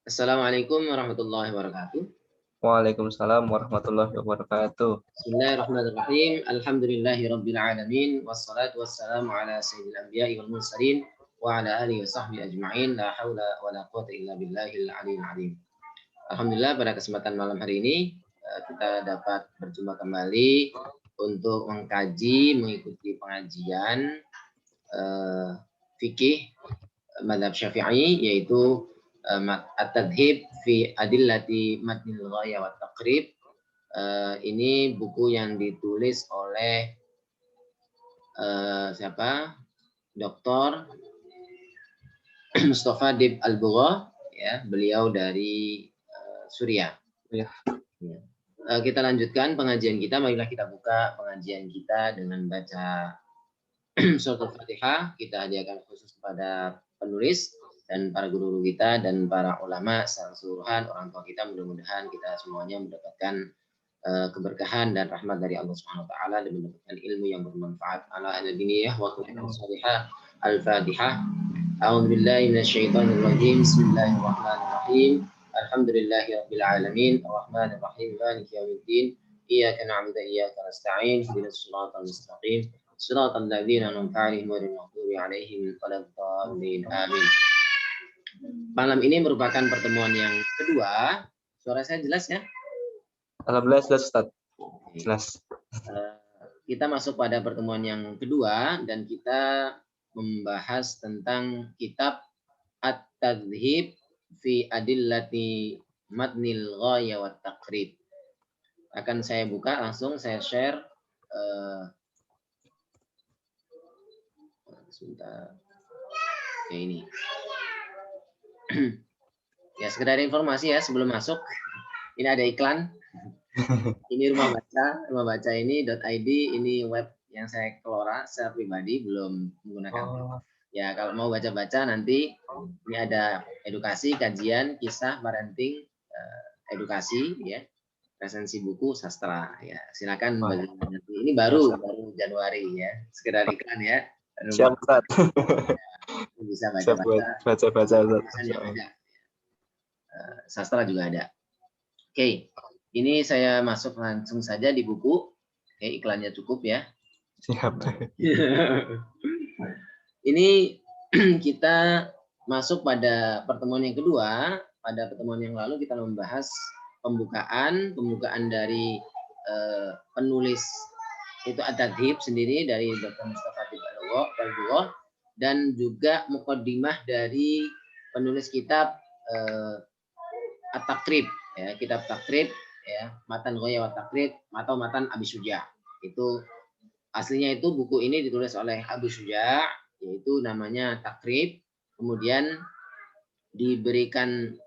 Assalamualaikum warahmatullahi wabarakatuh. Waalaikumsalam warahmatullahi wabarakatuh. Bismillahirrahmanirrahim. Alhamdulillahi rabbil alamin. Wassalatu wassalamu ala sayyidil anbiya'i wal mursalin wa ala alihi wa sahbihi ajma'in. La haula wa la quwwata illa billahil aliyyil azim. Alhamdulillah pada kesempatan malam hari ini kita dapat berjumpa kembali untuk mengikuti pengajian fikih mazhab Syafi'i, yaitu At-Tadhib fi Adillati Matnil Ghaya wa Taqrib. Ini buku yang ditulis oleh siapa? Dr. Mustafa Dib Al-Bugha, ya, beliau dari Suriah. Ya. Kita lanjutkan pengajian kita. Marilah kita buka pengajian kita dengan baca surat Al-Fatihah. Kita hadiahkan khusus kepada penulis dan para guru kita dan para ulama secara keseluruhan, orang tua kita. Mudah-mudahan kita semuanya mendapatkan keberkahan dan rahmat dari Allah Subhanahu wa taala dan mendapatkan ilmu yang bermanfaat. Ala al-diniyah wa salihah. Al-Fatihah. A'udzubillahi minasyaitonir rajim. Bismillahirrahmanirrahim. Alhamdulillahirabbil alamin. Arrahmanir rahim. Maliki yaumiddin. Iyyaka na'budu wa iyyaka nasta'in. Ihdinas siratal mustaqim. Shiratal ladzina an'amta 'alaihim ghairil maghdubi 'alaihim waladdallin. Amin. Malam ini merupakan pertemuan yang kedua. Suara saya jelas ya? Alhamdulillah jelas, Ustaz. Jelas. Kita masuk pada pertemuan yang kedua dan kita membahas tentang kitab At-Tadhib fi Adillati Matnil Ghaya wa Taqrib. Akan saya buka langsung, saya share. Sebentar. Ya, ini. Ya, sekedar informasi ya sebelum masuk. Ini ada iklan. Ini rumah baca ini .id, ini web yang saya kelola secara pribadi, belum menggunakan. Ya, kalau mau baca-baca nanti ini ada edukasi, kajian, kisah, parenting, edukasi, ya, resensi buku, sastra. Ya, silakan nanti. Ini baru Januari ya, sekedar iklan ya. Siap, Ustaz. Bisa baca-baca. Sastra juga ada. Oke, ini saya masuk langsung saja di buku. Oke, iklannya cukup ya. Siap. Ini kita masuk pada pertemuan yang kedua. Pada pertemuan yang lalu kita membahas pembukaan dari penulis itu At-Tadhib sendiri dari Dr. Mustafa Dib Al-Bugha, dan juga muqaddimah dari penulis kitab At-Taqrib, ya, kitab Taqrib, ya, Matan Ghaya wa Taqrib atau Matan Abi Syuja'. Itu aslinya itu buku ini ditulis oleh Abu Syuja', yaitu namanya Taqrib. Kemudian diberikan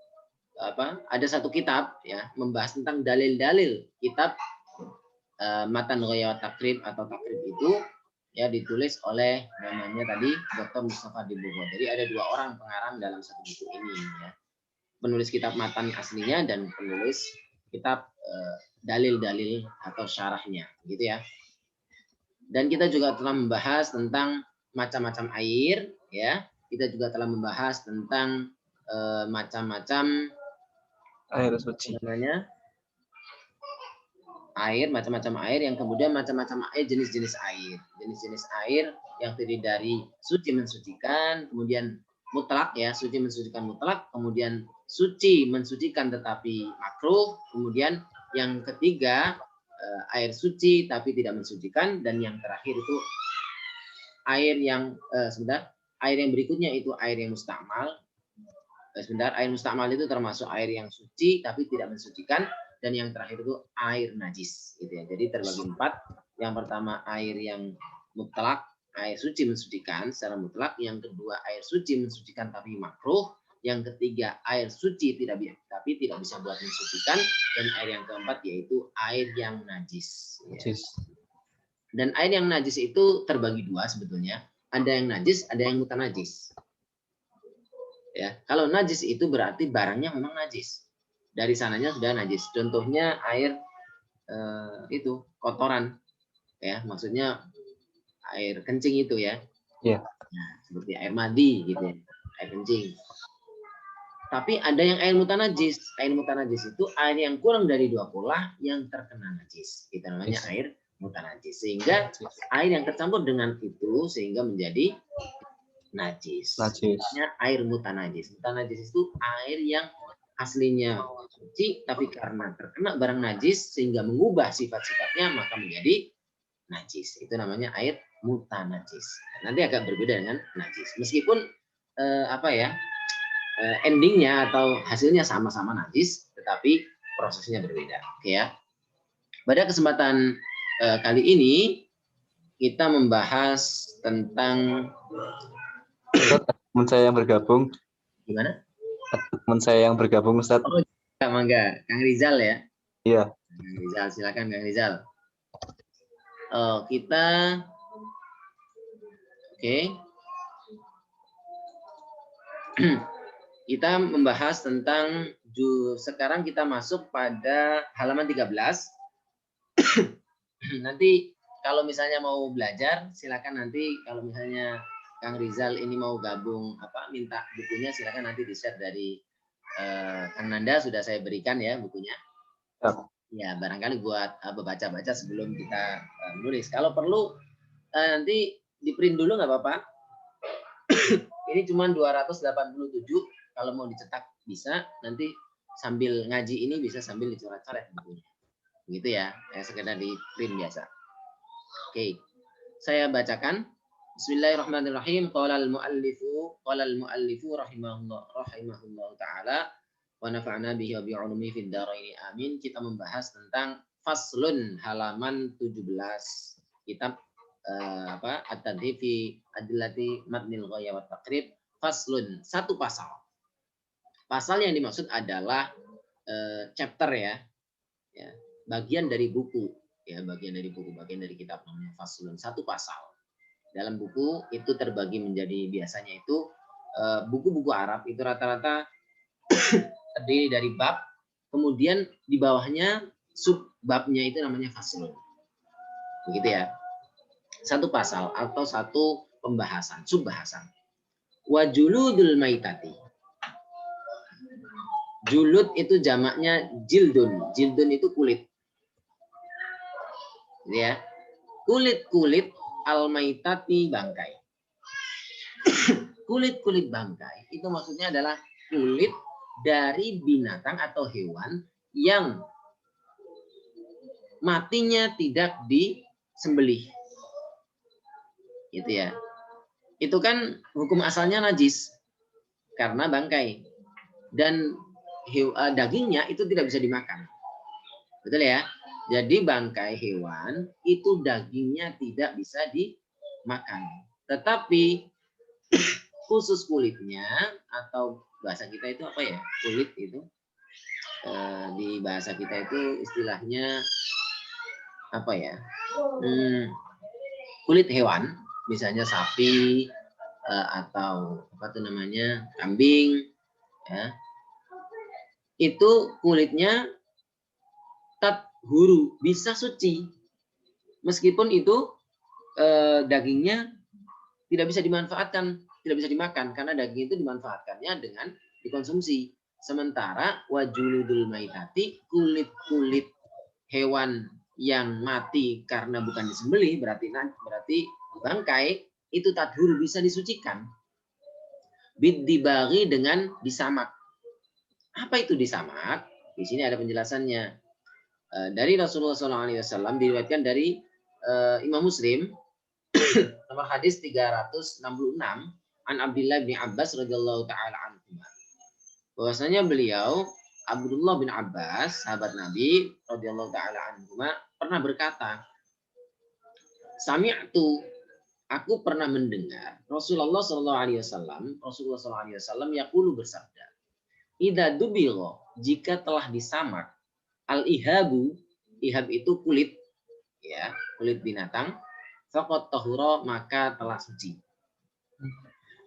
ada satu kitab, ya, membahas tentang dalil-dalil kitab Matan Ghaya wa Taqrib atau Taqrib itu, ya, ditulis oleh namanya tadi Dr. Mustafa Dib Al-Bugha. Jadi ada dua orang pengarang dalam satu buku ini, ya. Penulis kitab matan aslinya dan penulis kitab dalil-dalil atau syarahnya, gitu ya. Dan kita juga telah membahas tentang macam-macam air, ya. Kita juga telah membahas tentang macam-macam Air suci. Macam-macam air, yang kemudian macam-macam air, jenis-jenis air yang terdiri dari suci mensucikan, kemudian mutlak, ya, suci mensucikan mutlak, kemudian suci mensucikan tetapi makruh, kemudian yang ketiga air suci tapi tidak mensucikan, dan yang terakhir itu air yang air yang berikutnya itu air yang mustakmal. Air mustakmal itu termasuk air yang suci tapi tidak mensucikan, dan yang terakhir itu air najis, gitu ya. Jadi terbagi empat. Yang pertama air yang mutlak, air suci mensucikan secara mutlak. Yang kedua air suci mensucikan tapi makruh. Yang ketiga air suci tapi tidak bisa buat mensucikan, dan air yang keempat yaitu air yang najis. Ya. Dan air yang najis itu terbagi dua sebetulnya. Ada yang najis, ada yang mutanajis. Ya, kalau najis itu berarti barangnya memang najis. Dari sananya sudah najis. Contohnya air itu kotoran, ya, maksudnya air kencing itu, ya. Yeah. Nah, seperti air mandi gitu ya, air kencing. Tapi ada yang air mutanajis. Air mutanajis itu air yang kurang dari 2 pola yang terkena najis. Itu namanya air mutanajis. Sehingga air yang tercampur dengan itu sehingga menjadi najis. Namanya air mutanajis. Mutanajis itu air yang aslinya suci, tapi karena terkena barang najis sehingga mengubah sifat-sifatnya maka menjadi najis. Itu namanya air mutanajis. Nanti agak berbeda dengan najis. Meskipun endingnya atau hasilnya sama-sama najis, tetapi prosesnya berbeda. Oke ya. Pada kesempatan kali ini kita membahas tentang teman saya yang bergabung. Gimana? Teman saya yang bergabung, Ustaz. Oh, mangga, Kang Rizal ya. Iya. Kang Rizal, silakan Kang Rizal. Kita kita membahas tentang sekarang kita masuk pada halaman 13. Nanti kalau misalnya mau belajar silakan, nanti kalau misalnya Kang Rizal ini mau gabung minta bukunya, silakan nanti di-share dari Kang Nanda, sudah saya berikan ya bukunya. Ya, barangkali buat baca-baca sebelum kita menulis. Kalau perlu nanti di-print dulu nggak apa-apa. Ini cuma 287, kalau mau dicetak bisa, nanti sambil ngaji ini bisa sambil dicoret-coret bukunya. Begitu ya, sekedar di-print biasa. Oke. Saya bacakan. Bismillahirrahmanirrahim. Qala al-muallifu rahimahullah taala wa nafa'na bihi wa bi 'ulumi fid dharain amin. Kita membahas tentang faslun halaman 17. Kitab At-Tadhib fi Adillati Matnil Ghaya wa Taqrib. Faslun, satu pasal. Pasal yang dimaksud adalah chapter ya. Bagian dari buku ya, bagian dari kitab, namanya faslun, satu pasal. Dalam buku itu terbagi menjadi, biasanya itu buku-buku Arab itu rata-rata terdiri dari bab, kemudian di bawahnya subbabnya itu namanya faslun. Begitu ya. Satu pasal atau satu pembahasan, subbahasan. Wa juludul maitati. Julud itu jamaknya jildun. Jildun itu kulit. Ya. Kulit-kulit al-maitati, bangkai. Kulit-kulit bangkai itu maksudnya adalah kulit dari binatang atau hewan yang matinya tidak disembelih. Gitu ya. Itu kan hukum asalnya najis karena bangkai. Dan dagingnya itu tidak bisa dimakan. Betul ya? Jadi bangkai hewan itu dagingnya tidak bisa dimakan. Tetapi khusus kulitnya, atau bahasa kita itu apa ya? Kulit itu di bahasa kita itu istilahnya apa ya? Kulit hewan, misalnya sapi atau apa tuh namanya, kambing, ya. Itu kulitnya tathuru, bisa suci, meskipun itu dagingnya tidak bisa dimanfaatkan, tidak bisa dimakan, karena daging itu dimanfaatkannya dengan dikonsumsi. Sementara wajuludul maitati, kulit-kulit hewan yang mati karena bukan disembelih, berarti bangkai itu tathuru, bisa disucikan. Bidibari, dengan disamak. Apa itu disamak? Di sini ada penjelasannya. Dari Rasulullah SAW, diriwayatkan dari Imam Muslim, nomor hadis 366, an Abdullah bin Abbas radhiyallahu taala anhu. Bahwasanya beliau, Abdullah bin Abbas, sahabat Nabi radhiyallahu taala anhu, pernah berkata, sami'tu, aku pernah mendengar Rasulullah SAW yaqulu, bersabda, idza dubigha, jika telah disamak, al-ihabu, ihab itu kulit, ya, kulit binatang, faqad tahura, maka telah suci.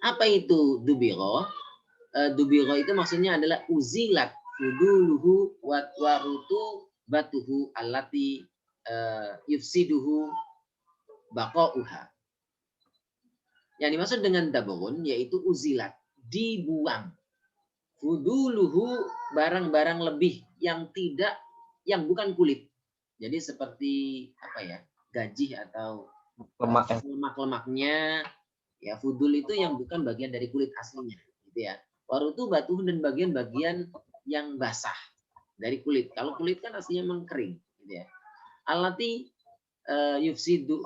Apa itu dubigha? Dubigha itu maksudnya adalah uzilat fuduluhu wa warutu batuhu allati yufsiduhu baqauha. Yang dimaksud dengan daburun yaitu uzilat, dibuang. fuduluhu, barang-barang lebih yang bukan kulit. Jadi seperti apa ya, gaji atau Lemak ya. lemak-lemaknya, ya fudul itu yang bukan bagian dari kulit aslinya, gitu ya. Warutubatuh, dan bagian-bagian yang basah dari kulit. Kalau kulit kan aslinya memang kering, gitu ya. Alati yufsidu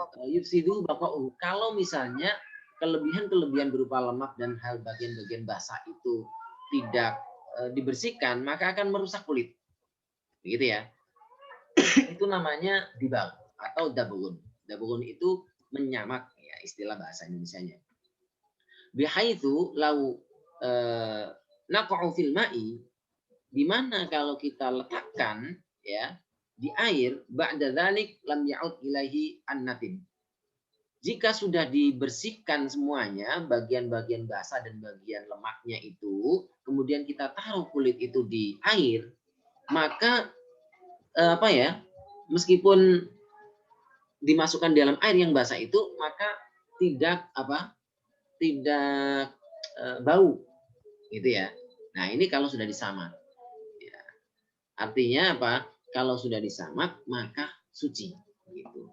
baqa'u. Kalau misalnya kelebihan-kelebihan berupa lemak dan hal bagian-bagian basah itu tidak dibersihkan, maka akan merusak kulit. Begitu ya. Itu namanya dibal atau dabulun. Dabulun itu menyamak, ya istilah bahasa Indonesianya. Bihaitsu lau naqa'u fil ma'i, di mana kalau kita letakkan ya di air, ba'da dzalik lam ya'ud ilaihi an-natin. Jika sudah dibersihkan semuanya, bagian-bagian basah dan bagian lemaknya itu, kemudian kita taruh kulit itu di air, maka meskipun dimasukkan dalam air yang basah itu, maka tidak bau, gitu ya. Nah, ini kalau sudah disamak. Ya. Artinya apa? Kalau sudah disamak, maka suci. Gitu.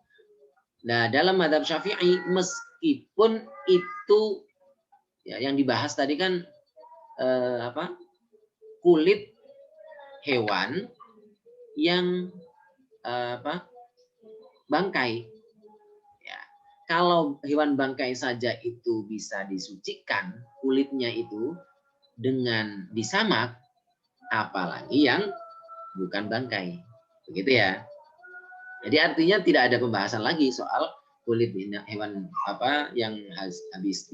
Nah, dalam mazhab Syafi'i, meskipun itu ya, yang dibahas tadi kan kulit hewan yang bangkai. Ya. Kalau hewan bangkai saja itu bisa disucikan kulitnya itu dengan disamak, apalagi yang bukan bangkai. Begitu ya. Jadi artinya tidak ada pembahasan lagi soal kulit hewan yang habis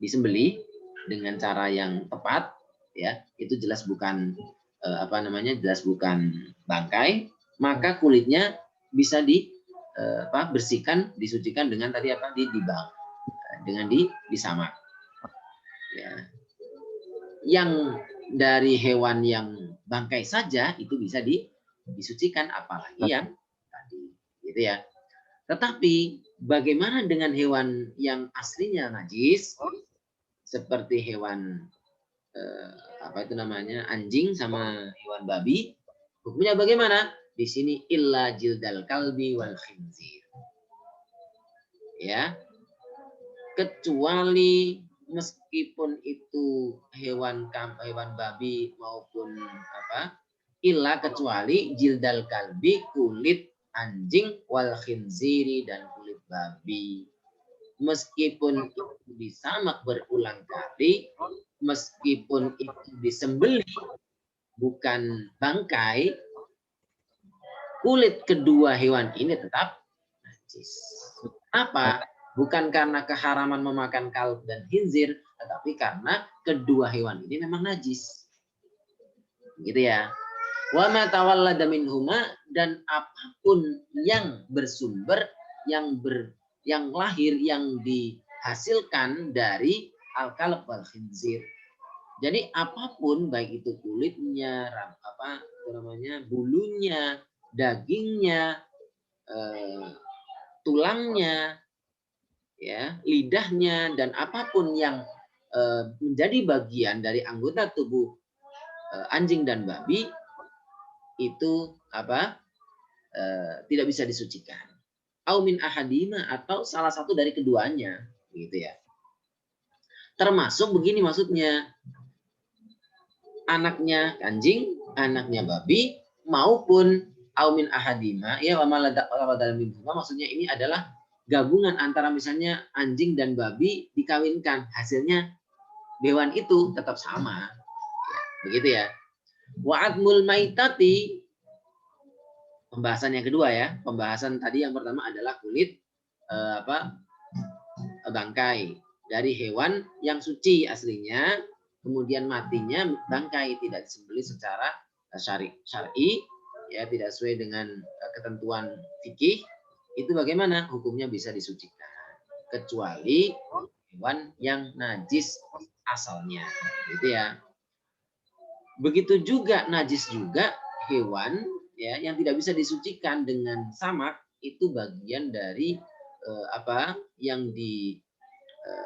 disembelih dengan cara yang tepat, ya itu jelas bukan jelas bukan bangkai, maka kulitnya bisa bersihkan, disucikan dengan tadi dibang, dengan disamak. Ya. Yang dari hewan yang bangkai saja itu bisa disucikan, apalagi yang tadi, gitu ya. Tetapi bagaimana dengan hewan yang aslinya najis, seperti hewan anjing sama hewan babi, hukumnya bagaimana? Di sini illa jildal kalbi wal khinzir. Ya. Kecuali meskipun itu hewan babi maupun illa, kecuali jildal kalbi, kulit anjing, wal khinziri, dan kulit babi. Meskipun itu disamak berulang kali, meskipun itu disembelih bukan bangkai, kulit kedua hewan ini tetap najis. Apa? Bukan karena keharaman memakan kalb dan khinzir, tetapi karena kedua hewan ini memang najis. Gitu ya. Wa ma tawallada minhuma, dan apapun yang bersumber, yang lahir, yang dihasilkan dari al-kalb wal khinzir. Jadi apapun, baik itu kulitnya, bulunya, dagingnya, tulangnya, ya, lidahnya, dan apapun yang menjadi bagian dari anggota tubuh anjing dan babi itu tidak bisa disucikan. Au min ahadima, atau salah satu dari keduanya, gitu ya. Termasuk begini maksudnya, anaknya anjing, anaknya babi, maupun au min ahadima, ya maksudnya ini adalah gabungan antara misalnya anjing dan babi dikawinkan, hasilnya hewan itu tetap sama. Begitu ya. Wa'admul maitati, pembahasan yang kedua ya. Pembahasan tadi yang pertama adalah kulit bangkai dari hewan yang suci aslinya, kemudian matinya bangkai, tidak disembelih secara syar'i, ya, tidak sesuai dengan ketentuan fikih. Itu bagaimana? Hukumnya bisa disucikan, kecuali hewan yang najis asalnya, gitu ya. Begitu juga najis juga hewan, ya, yang tidak bisa disucikan dengan samak, itu bagian dari yang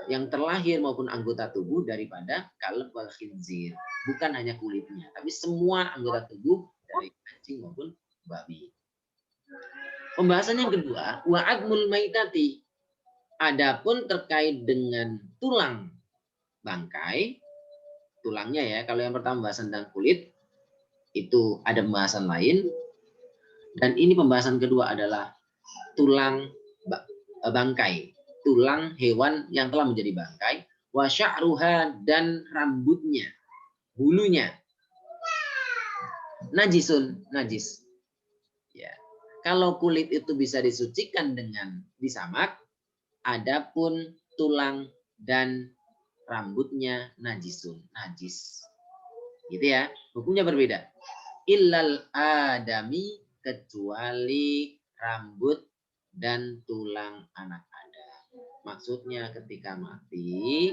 yang terlahir maupun anggota tubuh daripada kalb wal khinzir. Bukan hanya kulitnya, tapi semua anggota tubuh dari anjing maupun babi. Pembahasan yang kedua, wa'admul maitati. Adapun terkait dengan tulang bangkai, tulangnya ya, kalau yang pertama pembahasan tentang kulit, itu ada pembahasan lain. Dan ini pembahasan kedua adalah tulang bangkai, tulang hewan yang telah menjadi bangkai, wa sya'ruha, dan rambutnya, bulunya, najisun, najis. Ya. Kalau kulit itu bisa disucikan dengan disamak, adapun tulang dan rambutnya najisun, najis. Gitu ya, hukumnya berbeda. Illal adami, kecuali rambut dan tulang anak Adam. Maksudnya ketika mati,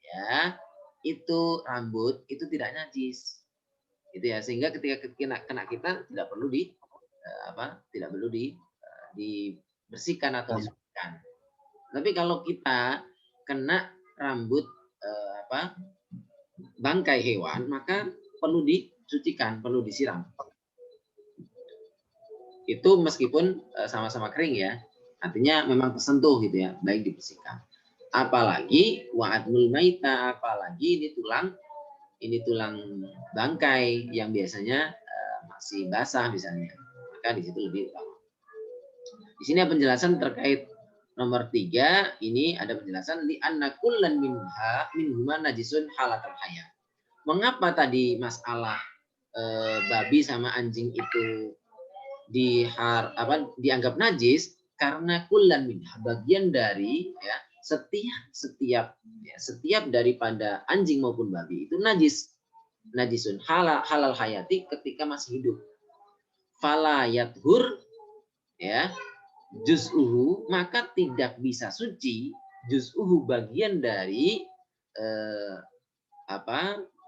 ya, itu rambut itu tidak najis, gitu ya. Sehingga ketika kena kita tidak perlu dibersihkan atau disucikan. Tapi kalau kita kena rambut bangkai hewan, maka perlu disucikan, perlu disiram. Itu meskipun sama-sama kering ya, artinya memang tersentuh gitu ya, baik dibersihkan. Apalagi wa'admul maita, apalagi ini tulang bangkai yang biasanya masih basah misalnya, maka di situ lebih lama. Di sini ada penjelasan terkait nomor 3, ini ada penjelasan li anna kullan minhuma najisun halatal hayat. Mengapa tadi masalah babi sama anjing itu dianggap najis? Karena kullan minha, bagian dari ya setiap daripada anjing maupun babi itu najisun halal hayati ketika masih hidup. Fala yathur ya juz'uhu, maka tidak bisa suci juz'uhu, bagian dari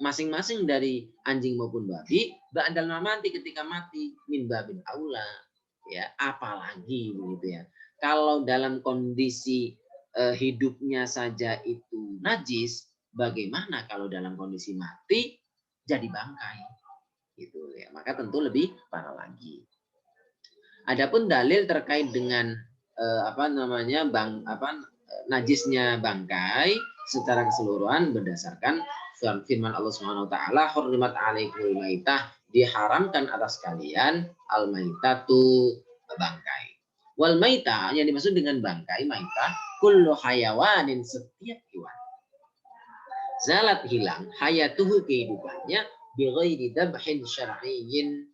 masing-masing dari anjing maupun babi ba'dal mamati, ketika mati, min babin aula, ya, apalagi begitu ya. Kalau dalam kondisi hidupnya saja itu najis, bagaimana kalau dalam kondisi mati jadi bangkai, gitu ya. Maka tentu lebih parah lagi. Adapun dalil terkait dengan najisnya bangkai secara keseluruhan berdasarkan firman Allah Subhanahu wa taala, hurrimat 'alaikumul maitah, diharamkan atas kalian al maitatu, bangkai. Wal maitah, yang dimaksud dengan bangkai maitah, kullu hayawanin, setiap hewan. Zalat, hilang, hayatuhu, kehidupannya, bi ghairi dabhin syar'iyyin,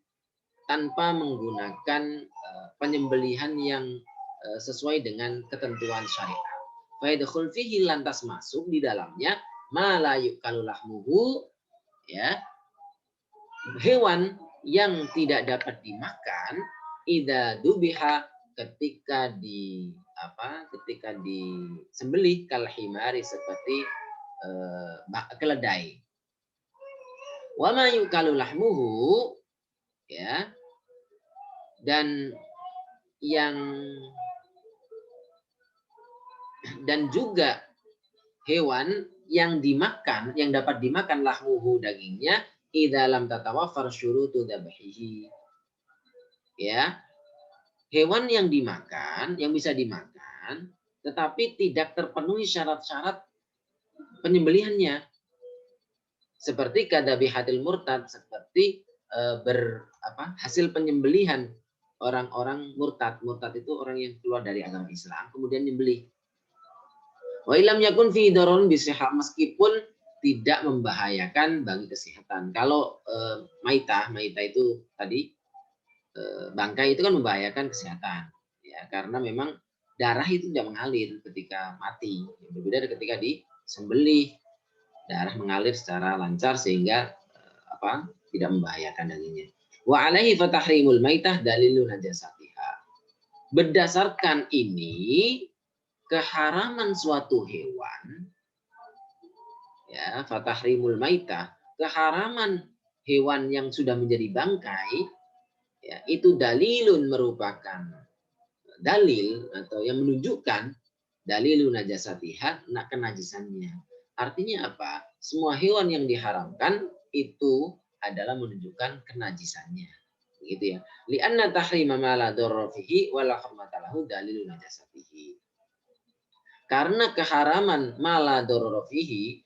tanpa menggunakan penyembelihan yang sesuai dengan ketentuan syariat. Fa yadkhul fihi, lantas masuk di dalamnya, ma la yukalu lahmuhu, ya, hewan yang tidak dapat dimakan, idza dubiha, ketika disembelih, kal himari, seperti keledai. Wa ma yukalu lahmuhu, ya, dan juga hewan yang dimakan, yang dapat dimakan lahmuhu, dagingnya, idza lam tatawafar syurutu dzabhihi, ya, hewan yang dimakan, yang bisa dimakan tetapi tidak terpenuhi syarat-syarat penyembelihannya, seperti kadzabihatil murtad, seperti hasil penyembelihan orang-orang murtad. Murtad itu orang yang keluar dari agama Islam kemudian nyembelih. Wa ilam yakun fi dararun bisihah, meskipun tidak membahayakan bagi kesehatan. Kalau maitah itu tadi bangkai itu kan membahayakan kesehatan, ya, karena memang darah itu tidak mengalir ketika mati. Berbeda dengan ketika disembelih, darah mengalir secara lancar sehingga tidak membahayakan dagingnya. Wa alaihi fatahrimul maitah dalilun najasatiha. Berdasarkan ini, keharaman suatu hewan, ya, fatahrimul maitah, keharaman hewan yang sudah menjadi bangkai, ya, itu dalilun, merupakan dalil atau yang menunjukkan dalilu najasatiha, kenajisannya. Artinya apa? Semua hewan yang diharamkan itu adalah menunjukkan kenajisannya. Gitu ya. Li'anna tahrima ma la darara fihi wa la hurmata lahu dalilu najasatihi. Karena keharaman ma la darara fihi,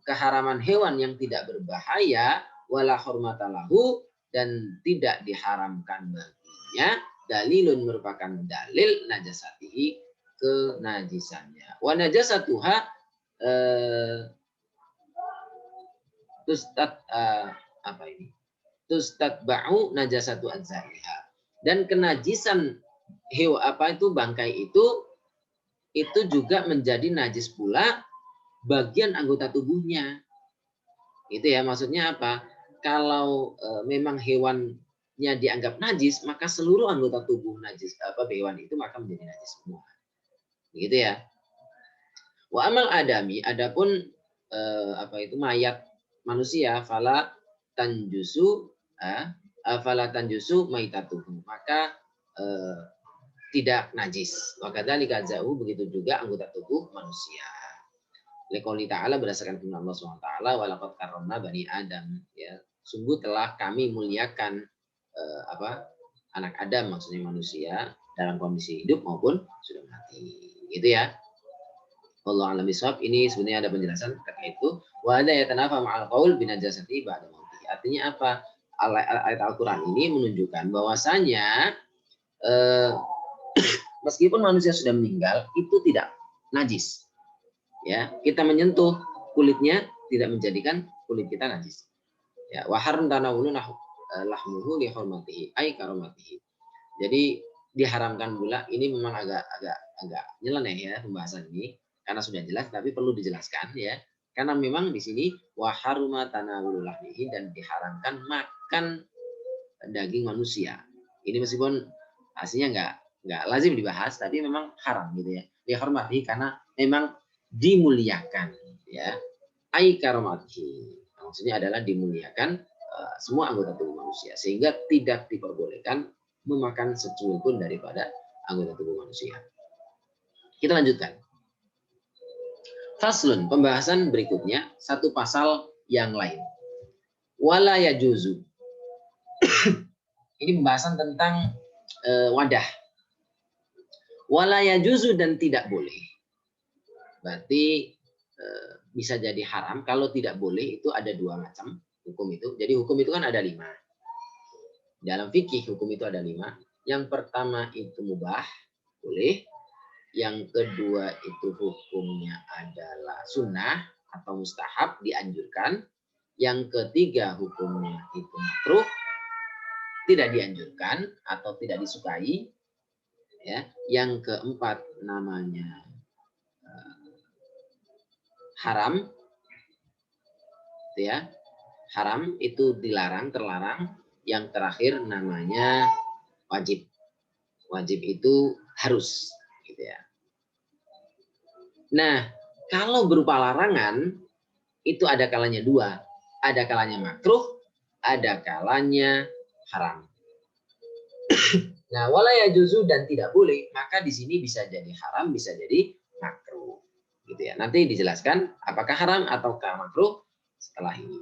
keharaman hewan yang tidak berbahaya, wala hurmata lahu, dan tidak diharamkan baginya, dalilun merupakan dalil najasatihi, kenajisannya. Wa najasatuha apa ini? Tustatba'u najasatu adzaiha. Dan kenajisan bangkai itu juga menjadi najis pula bagian anggota tubuhnya. Itu ya, maksudnya apa? Kalau memang hewannya dianggap najis, maka seluruh anggota tubuh najis hewan itu maka menjadi najis semua. Gitu ya. Wa amal adami, adapun mayat manusia, fala tanjusu maitatuhu, maka tidak najis. Wakadzalika jauh, begitu juga anggota tubuh manusia. Liqouli ta'ala, berdasarkan firman Allah SWT, walaqad karramna bani Adam, ya, sungguh telah kami muliakan anak Adam, maksudnya manusia, dalam kondisi hidup maupun sudah mati. Gitu ya. Wallahu a'lam bishawab. Ini sebenarnya ada penjelasan terkait itu. Wa hadza yatanafa ma'al qaul binajasati ba'da mauti. Artinya apa? Ayat Al-Qur'an ini menunjukkan bahwasanya meskipun manusia sudah meninggal itu tidak najis. Ya, kita menyentuh kulitnya tidak menjadikan kulit kita najis. Ya, wa haram tanawulu lahmuhu li hurmatihi ay karomatihi. Jadi diharamkan pula, ini memang agak nyeleneh ya pembahasan ini karena sudah jelas, tapi perlu dijelaskan ya. Karena memang di sini wa haruma tanawulu lahmihi, dan diharamkan makan daging manusia. Ini meskipun aslinya nggak lazim dibahas, tapi memang haram gitu ya. Dihormati karena memang dimuliakan ya. Ai karomatihi, maksudnya adalah dimuliakan semua anggota tubuh manusia, sehingga tidak diperbolehkan memakan secuil pun daripada anggota tubuh manusia. Kita lanjutkan. Faslun, pembahasan berikutnya, satu pasal yang lain. Wala yajuzu. Ini pembahasan tentang wadah. Wala yajuzu, dan tidak boleh. Berarti bisa jadi haram. Kalau tidak boleh itu ada dua macam hukum itu. Jadi hukum itu kan ada 5. Dalam fikih hukum itu ada 5. Yang pertama itu mubah, boleh. Yang kedua itu hukumnya adalah sunnah atau mustahab, dianjurkan. Yang ketiga hukumnya itu makruh, tidak dianjurkan atau tidak disukai. Ya. Yang keempat namanya haram. Ya. Haram itu dilarang, terlarang. Yang terakhir namanya wajib. Wajib itu harus, gitu ya. Nah, kalau berupa larangan itu ada kalanya 2. Ada kalanya makruh, ada kalanya haram. Nah, wala yajuzu, dan tidak boleh, maka di sini bisa jadi haram, bisa jadi makruh. Gitu ya. Nanti dijelaskan apakah haram ataukah makruh setelah ini.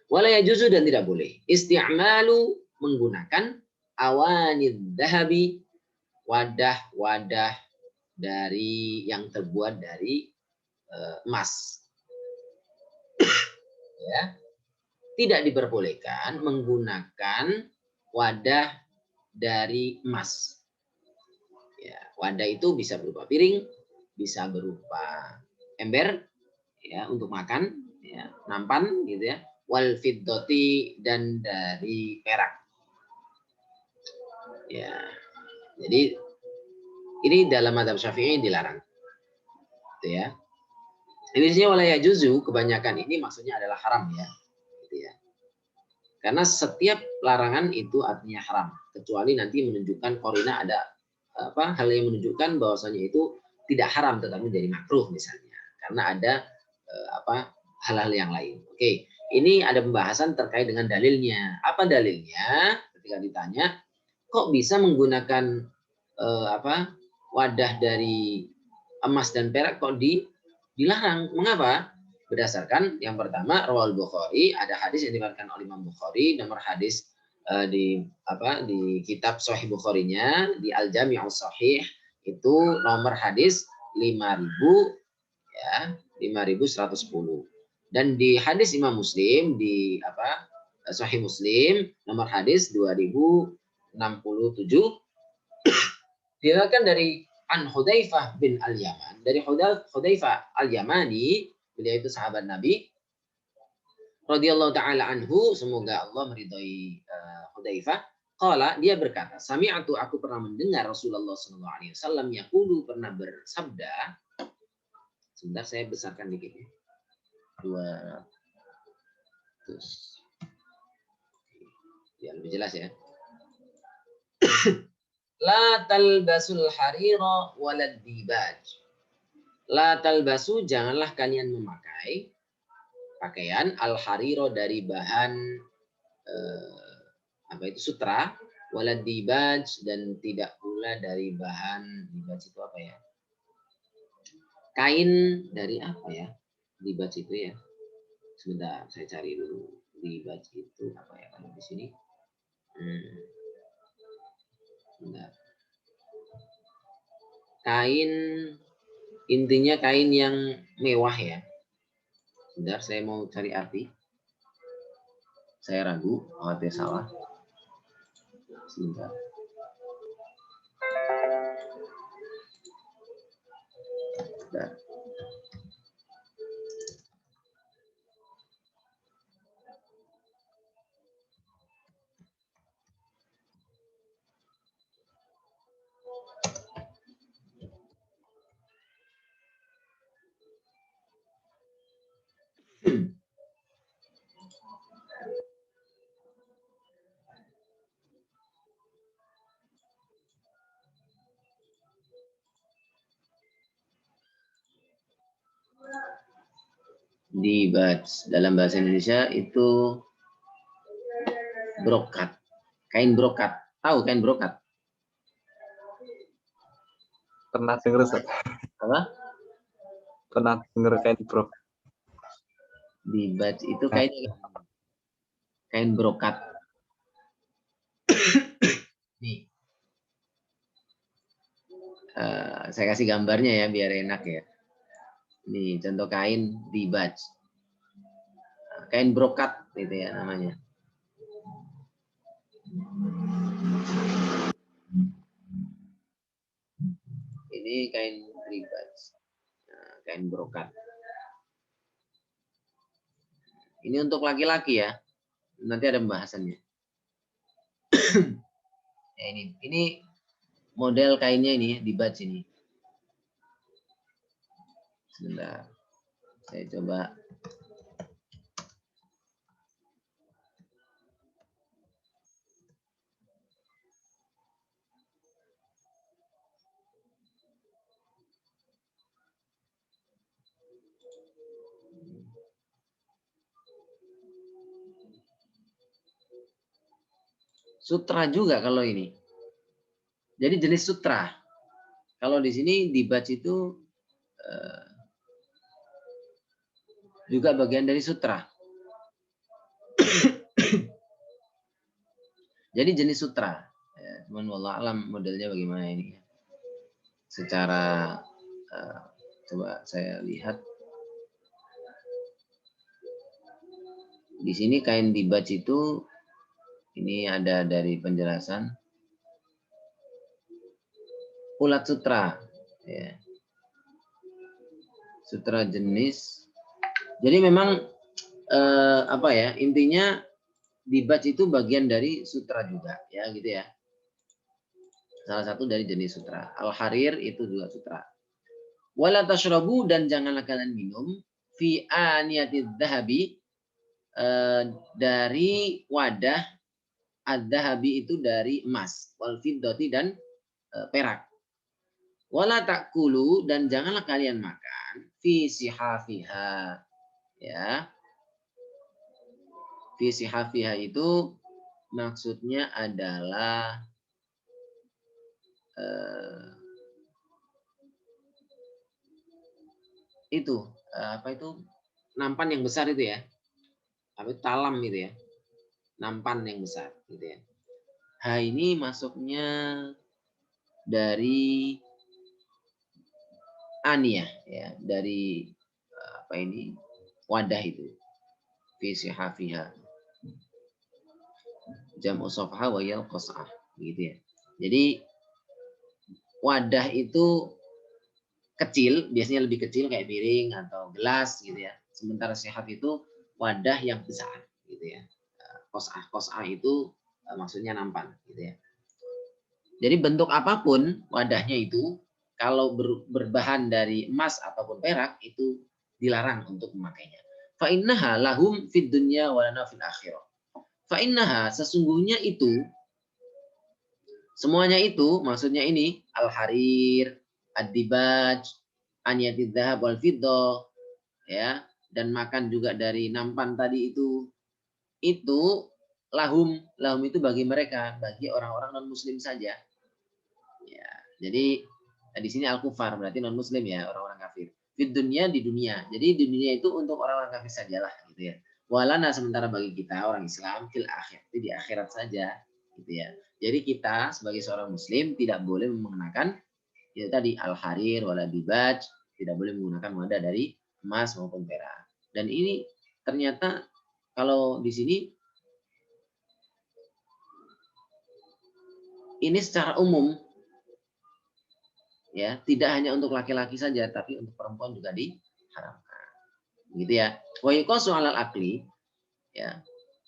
Wala yajuzu, dan tidak boleh. Isti'malu, menggunakan awanid dahabi, wadah-wadah dari yang terbuat dari emas. Ya. Tidak diperbolehkan menggunakan wadah dari emas. Ya, wadah itu bisa berupa piring, bisa berupa ember ya untuk makan, ya, nampan gitu ya. Wal fiddati, dan dari perak. Ya. Jadi ini dalam mazhab Syafi'i dilarang. Gitu ya. Ini sini wala yajuzu, kebanyakan ini maksudnya adalah haram ya. Gitu ya. Karena setiap larangan itu artinya haram, kecuali nanti menunjukkan korina ada hal yang menunjukkan bahwasanya itu tidak haram tetapi menjadi makruh misalnya. Karena ada hal-hal yang lain. Oke, ini ada pembahasan terkait dengan dalilnya. Apa dalilnya? Ketika ditanya, kok bisa menggunakan wadah dari emas dan perak kok dilarang? Mengapa? Berdasarkan yang pertama, rawal Bukhari, ada hadis yang diriwayatkan oleh Imam Bukhari, nomor hadis di kitab Sahih Bukharinya, di Al-Jami'us Sahih, itu nomor hadis 5.000 ya, 5.110. Dan di hadis Imam Muslim di Sahih Muslim nomor hadis 2067 diriwayatkan dari An Hudzaifah bin Al-Yaman, dari Hudzaifah Al-Yamani, beliau itu sahabat Nabi radhiyallahu taala anhu, semoga Allah meridhai Hudzaifah. Qala, dia berkata, sami'atu, aku pernah mendengar Rasulullah sallallahu alaihi wasallam yaqulu, pernah bersabda. Sebentar saya besarkan dikit ya. 200. Ya, lebih jelas ya. La talbasul harira walad dibaj. La talbasu, janganlah kalian memakai pakaian al-hariro dari bahan sutra, walad dibaj, dan tidak pula dari bahan dibaj itu apa ya? Kain dari apa ya? Dibaj itu ya. Sebentar, saya cari dulu. Dibaj itu apa ya kalau di sini? Sebentar. Kain, intinya kain yang mewah ya. Sebentar, saya mau cari arti. Saya ragu, khawatir salah. Sebentar. Sebentar. Dibaj dalam bahasa Indonesia itu brokat, kain brokat. Tahu kain brokat? Pernah dengar, Ustaz? Apa? Pernah dengar kain brokat. Dibaj itu kain brokat. Nih, saya kasih gambarnya ya biar enak ya. Nih contoh kain dibaj, kain brokat gitu ya namanya. Ini kain dibaj, kain brokat. Ini untuk laki-laki ya. Nanti ada pembahasannya. Ya, ini model kainnya ini dibaj ini. Sebentar, saya coba. Sutra juga kalau ini. Jadi jenis sutra. Kalau di sini dibaj itu juga bagian dari sutra. Jadi jenis sutra. Ya, cuman wallah alam modelnya bagaimana ini. Secara coba saya lihat. Di sini kain dibaj itu ini ada dari penjelasan ulat sutra. Ya. Sutra jenis. Jadi memang intinya dibaj itu bagian dari sutra juga ya gitu ya. Salah satu dari jenis sutra. Al-harir itu juga sutra. Wala tashrabu, dan janganlah kalian minum fi aniyatidz dzahabi, dari wadah ad-dzahabi itu dari emas, wal fiddati, dan perak. Wala takulu, dan janganlah kalian makan fi sihafiha, ya. Fi sihafiha itu maksudnya adalah itu apa itu nampan yang besar itu ya, apa itu talam itu ya, nampan yang besar gitu ya. Ha ini masuknya dari aniyah ya, dari apa ini wadah itu fi sihafiha jam'u safha wa yal qas'ah gitu ya. Jadi wadah itu kecil, biasanya lebih kecil kayak piring atau gelas gitu ya. Sementara sihaf itu wadah yang besar gitu ya. Qas'ah itu maksudnya nampan gitu ya. Jadi bentuk apapun wadahnya itu kalau berbahan dari emas ataupun perak itu dilarang untuk memakainya. Fa innaha lahum fid dunya wa lana fil akhirah. Fa innaha sesungguhnya itu semuanya itu maksudnya ini al-harir, ad-dibaj, aniyatid dzahab wal fiddah ya, dan makan juga dari nampan tadi itu lahum itu bagi mereka, bagi orang-orang non muslim saja. Ya, jadi di sini al-kufar berarti non muslim ya, orang-orang kafir. Di dunia di dunia. Jadi di dunia itu untuk orang-orang kafir sajalah gitu ya. Walana sementara bagi kita orang Islam fil akhir, di akhirat saja gitu ya. Jadi kita sebagai seorang muslim tidak boleh mengenakan itu tadi al-harir wala dibaj, tidak boleh menggunakan wadah dari emas maupun perak. Dan ini ternyata kalau di sini ini secara umum ya, tidak hanya untuk laki-laki saja tapi untuk perempuan juga diharamkan. Gitu ya. Wa yuqasu 'alal akli ya.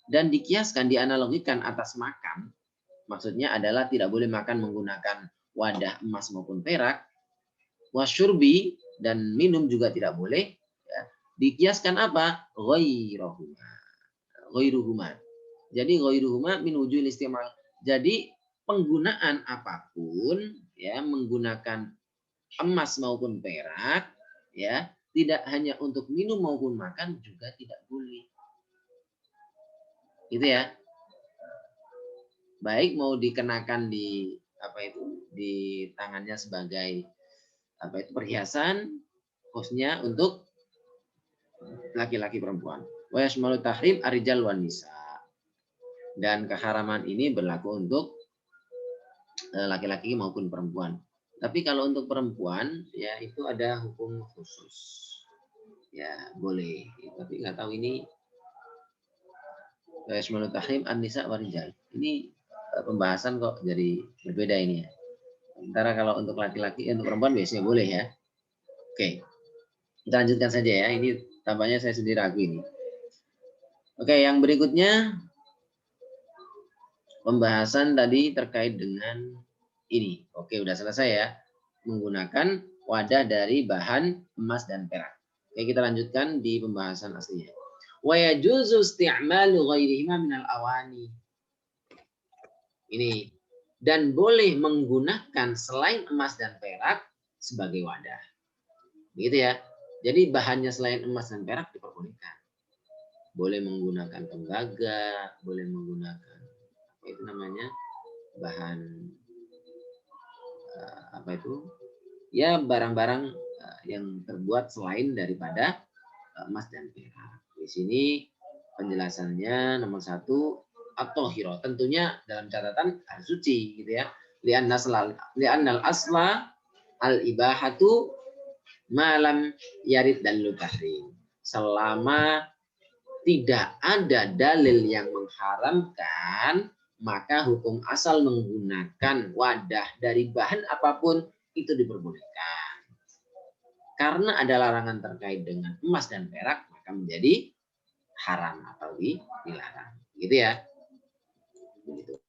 Dan dikiaskan dianalogikan atas makan. Maksudnya adalah tidak boleh makan menggunakan wadah emas maupun perak. Wasyurbi dan minum juga tidak boleh ya. Dikiaskan apa? Ghairuhuma. Jadi ghairuhuma min wujul istimal. Jadi penggunaan apapun ya, menggunakan emas maupun perak ya, tidak hanya untuk minum maupun makan juga tidak boleh. Gitu ya. Baik mau dikenakan di apa itu di tangannya sebagai apa itu perhiasan, khususnya untuk laki-laki perempuan. Wa yashmalu tahrim arijal wan nisa. Dan keharaman ini berlaku untuk laki-laki maupun perempuan. Tapi kalau untuk perempuan ya itu ada hukum khusus. Ya, boleh. Tapi nggak tahu ini yashmalu tahrim an-nisa wa rijal. Ini pembahasan kok jadi berbeda ini ya. Sementara kalau untuk laki-laki, untuk perempuan biasanya boleh ya. Oke, kita lanjutkan saja ya. Ini tampaknya saya sendiri ragu ini. Oke, yang berikutnya pembahasan tadi terkait dengan ini. Oke, udah selesai ya. Menggunakan wadah dari bahan emas dan perak. Oke, kita lanjutkan di pembahasan aslinya. Wa yajuzu isti'malu ghairihima minal awani. Ini. Dan boleh menggunakan selain emas dan perak sebagai wadah. Begitu ya. Jadi bahannya selain emas dan perak diperbolehkan. Boleh menggunakan tembaga, boleh menggunakan apa itu namanya? Bahan apa itu? Ya barang-barang yang terbuat selain daripada emas dan perak. Di sini penjelasannya nomor 1 at-thahira. Tentunya dalam catatan harus suci gitu ya. Li'annal asla al-ibahatu malam yarid dalil tahrim. Selama tidak ada dalil yang mengharamkan, maka hukum asal menggunakan wadah dari bahan apapun itu diperbolehkan. Karena ada larangan terkait dengan emas dan perak, maka menjadi haram atau dilarang. Gitu ya. Begitu.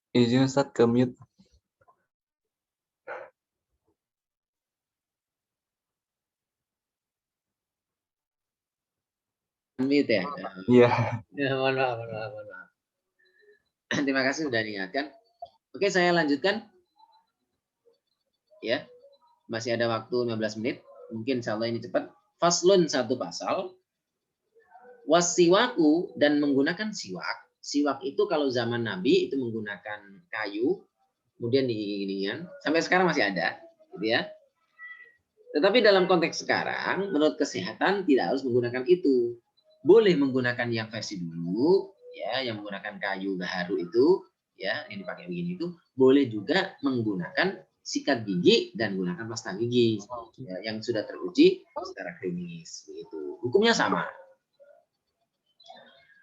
Izin Ustaz ke mute. Mute ya. Iya. Mohon maaf. Terima kasih sudah diingatkan. Oke, saya lanjutkan. Ya. Masih ada waktu 15 menit. Mungkin insya Allah ini cepat. Faslun 1 pasal. Wasiwaku dan menggunakan siwak. siwak itu kalau zaman Nabi itu menggunakan kayu, kemudian digigit-gigitan, sampai sekarang masih ada, gitu ya. Tetapi dalam konteks sekarang, menurut kesehatan tidak harus menggunakan itu. Boleh menggunakan yang versi dulu, ya, yang menggunakan kayu gaharu itu, ya, yang dipakai begini itu, boleh juga menggunakan sikat gigi dan gunakan pasta gigi, ya, yang sudah teruji secara klinis, begitu. Hukumnya sama.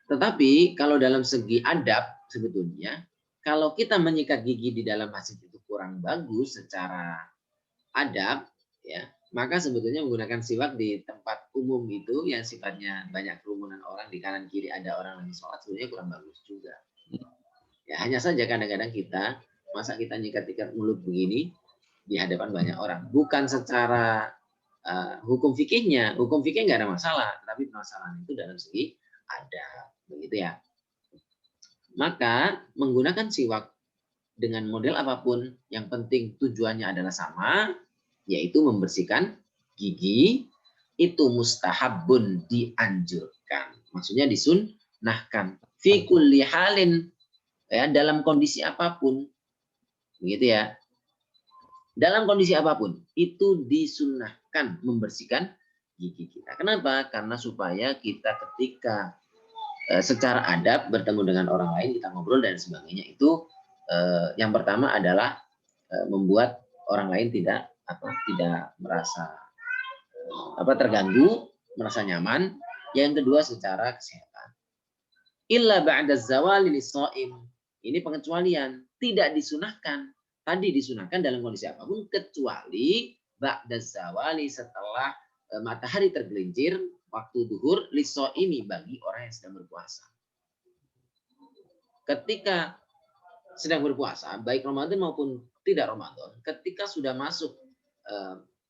Tetapi kalau dalam segi adab sebetulnya, kalau kita menyikat gigi di dalam masjid itu kurang bagus secara adab, ya, maka sebetulnya menggunakan siwak di tempat umum itu yang sifatnya banyak kerumunan orang, di kanan kiri ada orang lagi sholat, sebetulnya kurang bagus juga. Ya, hanya saja kadang-kadang kita, masa kita nyikat-nyikat mulut begini di hadapan banyak orang, bukan secara hukum fikihnya nggak ada masalah, tapi permasalahan itu dalam segi adab, begitu ya. Maka menggunakan siwak dengan model apapun, yang penting tujuannya adalah sama, yaitu membersihkan gigi, itu mustahabun, dianjurkan. Maksudnya disunnahkan. Fi kulli halin, ya, dalam kondisi apapun. Begitu ya. Dalam kondisi apapun, itu disunnahkan membersihkan gigi kita. Kenapa? Karena supaya kita ketika secara adab bertemu dengan orang lain, kita ngobrol dan sebagainya, itu yang pertama adalah membuat orang lain tidak merasa terganggu, merasa nyaman. Yang kedua secara kesehatan. Illa ba'da zawali lis-shaim. Ini pengecualian, tidak disunahkan. Tadi disunahkan dalam kondisi apapun kecuali ba'da zawali, setelah matahari tergelincir waktu duhur, lis-shaimi, bagi orang yang sedang berpuasa. Ketika sedang berpuasa, baik Ramadan maupun tidak Ramadan, ketika sudah masuk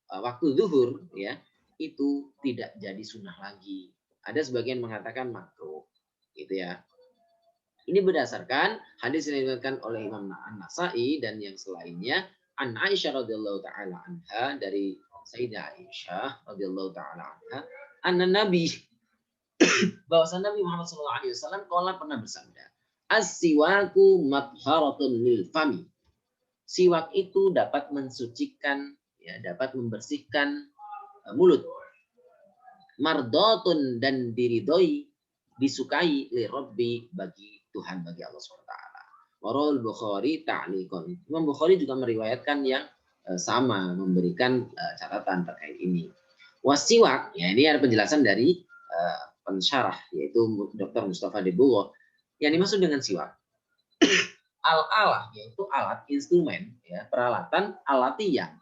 waktu zuhur, ya, itu tidak jadi sunnah lagi. Ada sebagian mengatakan makruh, gitu ya. Ini berdasarkan hadis yang diriwayatkan oleh Imam An-Nasa'i dan yang selainnya, an Aisyah radhiyallahu taala anha, dari Sayyidah Aisyah radhiyallahu taala anha, anna Nabi, bahwasanya Nabi Muhammad SAW pernah bersabda, as-siwaku matharatun lil fami. Siwak itu dapat mensucikan, ya, dapat membersihkan mulut. Mardotun, dan diridhoi, disukai, li Rabbi, bagi Tuhan, bagi Allah SWT. Warahul Bukhari ta'liqan. Imam Bukhari juga meriwayatkan yang sama, memberikan catatan terkait ini. Wasiwak, ya, ini ada penjelasan dari pensyarah, yaitu Dr. Mustafa Debuwo. Yang dimaksud dengan siwak, al-alah, yaitu alat, instrumen, ya, peralatan, alat yang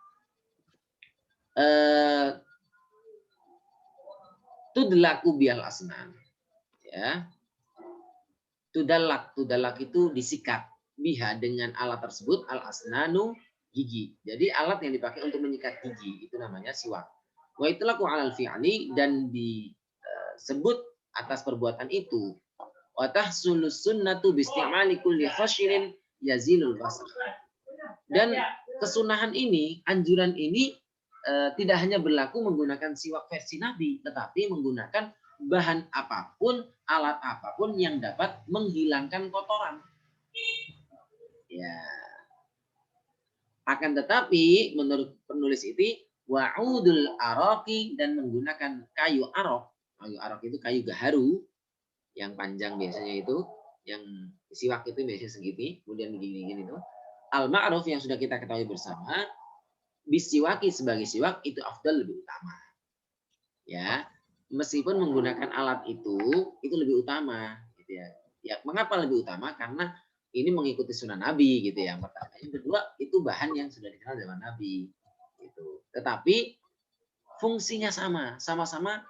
tudlaku bial asnan, ya, tudalak itu disikat, biha, dengan alat tersebut, al asnanu, gigi. Jadi alat yang dipakai untuk menyikat gigi itu namanya siwak. Wa itlaku alal fi'li, dan disebut atas perbuatan itu. Wa tahsulu sunnatu biistimali kulli khashirin yazilul wasakh. Dan kesunahan ini, anjuran ini tidak hanya berlaku menggunakan siwak versi Nabi, tetapi menggunakan bahan apapun, alat apapun yang dapat menghilangkan kotoran. Ya. Akan tetapi menurut penulis ini, wa'udul araqi, dan menggunakan kayu arok. Kayu arok itu kayu gaharu yang panjang biasanya itu, yang siwak itu biasanya segini, kemudian begini-gini itu. Al-ma'ruf, yang sudah kita ketahui bersama, bisiwaki, sebagai siwak itu afdal, lebih utama. Ya, meskipun menggunakan alat itu lebih utama, gitu ya. Ya, mengapa lebih utama? Karena ini mengikuti sunnah Nabi, gitu ya. Yang pertama. Yang kedua, itu bahan yang sudah dikenal zaman Nabi, gitu. Tetapi fungsinya sama-sama